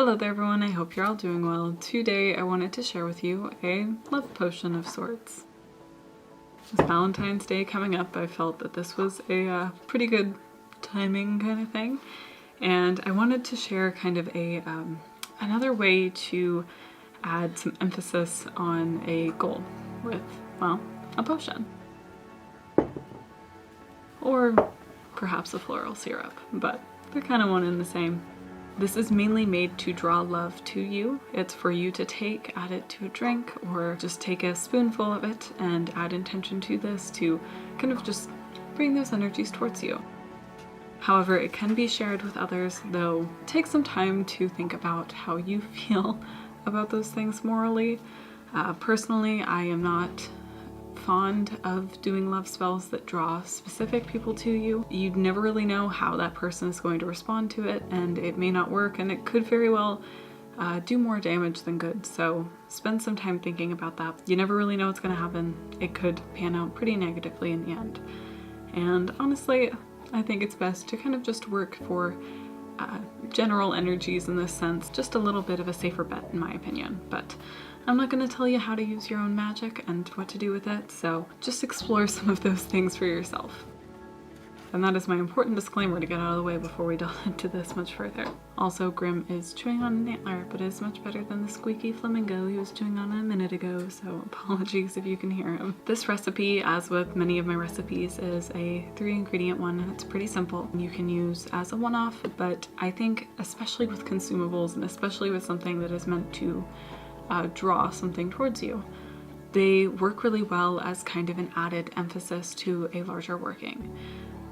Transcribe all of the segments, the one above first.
Hello there everyone, I hope you're all doing well. Today I wanted to share with you a love potion of sorts. With Valentine's Day coming up, I felt that this was a pretty good timing kind of thing. And I wanted to share kind of a another way to add some emphasis on a goal with, well, a potion. Or perhaps a floral syrup, but they're kind of one and the same. This is mainly made to draw love to you. It's for you to take, add it to a drink, or just take a spoonful of it and add intention to this to kind of just bring those energies towards you. However, it can be shared with others, though take some time to think about how you feel about those things morally. Personally, I am not fond of doing love spells that draw specific people to you. You never really know how that person is going to respond to it, and it may not work, and it could very well do more damage than good. So spend some time thinking about that. You never really know what's going to happen. It could pan out pretty negatively in the end. And honestly, I think it's best to kind of just work for general energies in this sense. Just a little bit of a safer bet in my opinion, but I'm not going to tell you how to use your own magic and what to do with it, so just explore some of those things for yourself. And that is my important disclaimer to get out of the way before we delve into this much further. Also, Grim is chewing on an antler, but is much better than the squeaky flamingo he was chewing on a minute ago, so apologies if you can hear him. This recipe, as with many of my recipes, is a 3-ingredient one, and it's pretty simple. You can use as a one-off, but I think especially with consumables, and especially with something that is meant to draw something towards you, they work really well as kind of an added emphasis to a larger working.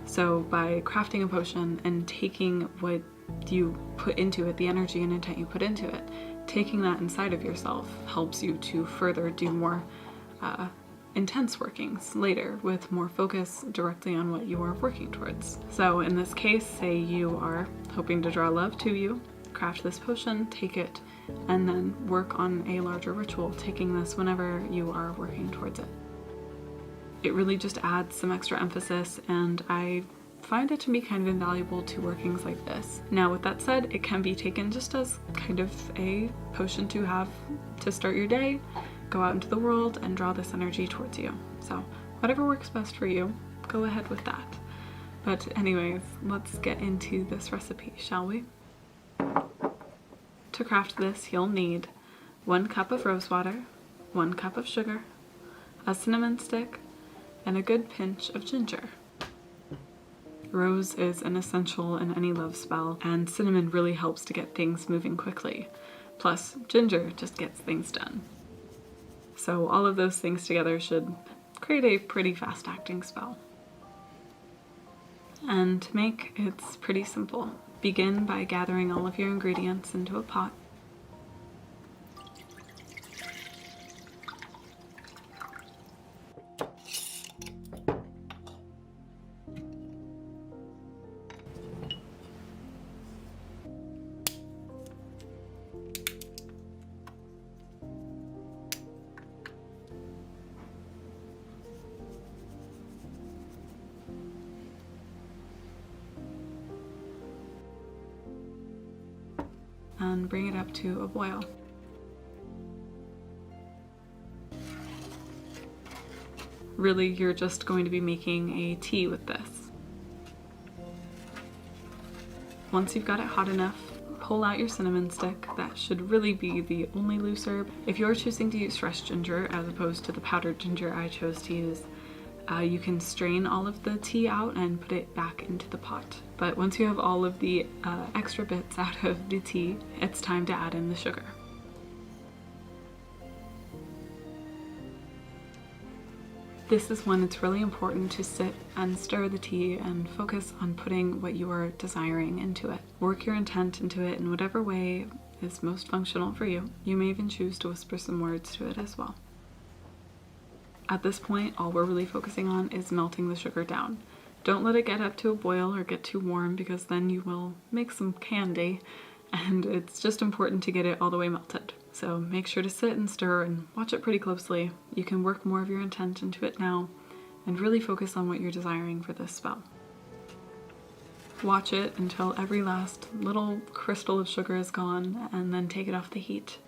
So by crafting a potion and taking what you put into it, the energy and intent you put into it, taking that inside of yourself helps you to further do more intense workings later with more focus directly on what you are working towards. So in this case, say you are hoping to draw love to you, craft this potion, take it, and then work on a larger ritual, taking this whenever you are working towards it. It really just adds some extra emphasis, and I find it to be kind of invaluable to workings like this. Now with that said, it can be taken just as kind of a potion to have to start your day, go out into the world and draw this energy towards you. So whatever works best for you, go ahead with that. But anyways, let's get into this recipe, shall we? To craft this, you'll need 1 cup of rose water, 1 cup of sugar, a cinnamon stick, and a good pinch of ginger. Rose is an essential in any love spell, and cinnamon really helps to get things moving quickly. Plus, ginger just gets things done. So all of those things together should create a pretty fast-acting spell. And to make, it's pretty simple. Begin by gathering all of your ingredients into a pot. And bring it up to a boil. Really, you're just going to be making a tea with this. Once you've got it hot enough, pull out your cinnamon stick. That should really be the only loose herb. If you're choosing to use fresh ginger as opposed to the powdered ginger I chose to use, you can strain all of the tea out and put it back into the pot. But once you have all of the extra bits out of the tea, it's time to add in the sugar. This is when it's really important to sit and stir the tea and focus on putting what you are desiring into it. Work your intent into it in whatever way is most functional for you. You may even choose to whisper some words to it as well. At this point, all we're really focusing on is melting the sugar down. Don't let it get up to a boil or get too warm, because then you will make some candy, and it's just important to get it all the way melted. So make sure to sit and stir and watch it pretty closely. You can work more of your intent into it now and really focus on what you're desiring for this spell. Watch it until every last little crystal of sugar is gone, and then take it off the heat.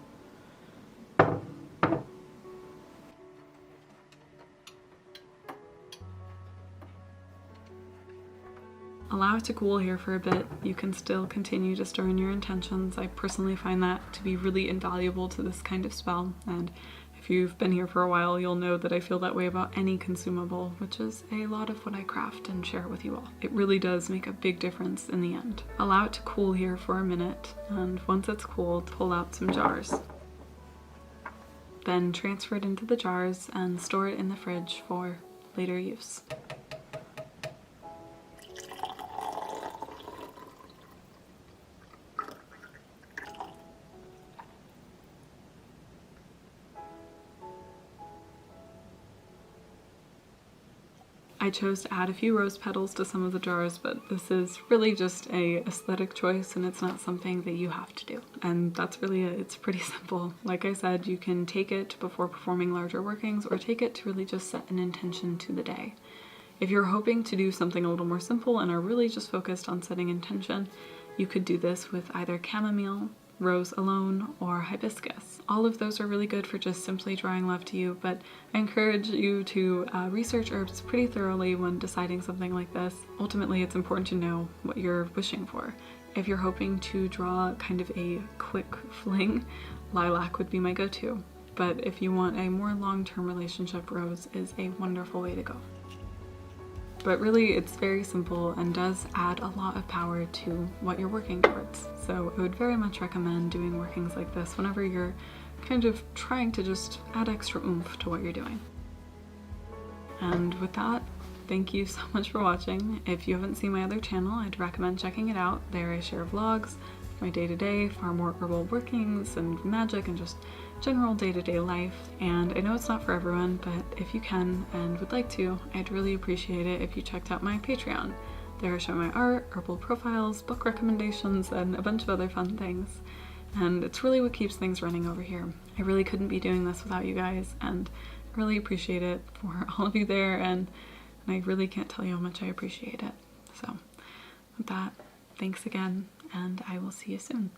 Allow it to cool here for a bit. You can still continue to stir in your intentions. I personally find that to be really invaluable to this kind of spell, and if you've been here for a while, you'll know that I feel that way about any consumable, which is a lot of what I craft and share with you all. It really does make a big difference in the end. Allow it to cool here for a minute, and once it's cooled, pull out some jars. Then transfer it into the jars and store it in the fridge for later use. I chose to add a few rose petals to some of the jars, but this is really just a aesthetic choice and it's not something that you have to do. And that's really it. It's pretty simple. Like I said, you can take it before performing larger workings or take it to really just set an intention to the day. If you're hoping to do something a little more simple and are really just focused on setting intention, you could do this with either chamomile, rose alone, or hibiscus. All of those are really good for just simply drawing love to you, but I encourage you to research herbs pretty thoroughly when deciding something like this. Ultimately, it's important to know what you're wishing for. If you're hoping to draw kind of a quick fling, lilac would be my go-to. But if you want a more long-term relationship, rose is a wonderful way to go. But really, it's very simple and does add a lot of power to what you're working towards. So I would very much recommend doing workings like this whenever you're kind of trying to just add extra oomph to what you're doing. And with that, thank you so much for watching. If you haven't seen my other channel, I'd recommend checking it out. There I share vlogs, my day-to-day, far more herbal workings and magic and just general day-to-day life. And I know it's not for everyone, but if you can and would like to, I'd really appreciate it if you checked out my Patreon. There I show my art, herbal profiles, book recommendations, and a bunch of other fun things. And it's really what keeps things running over here. I really couldn't be doing this without you guys, and I really appreciate it for all of you there, and I really can't tell you how much I appreciate it. So with that, thanks again, and I will see you soon.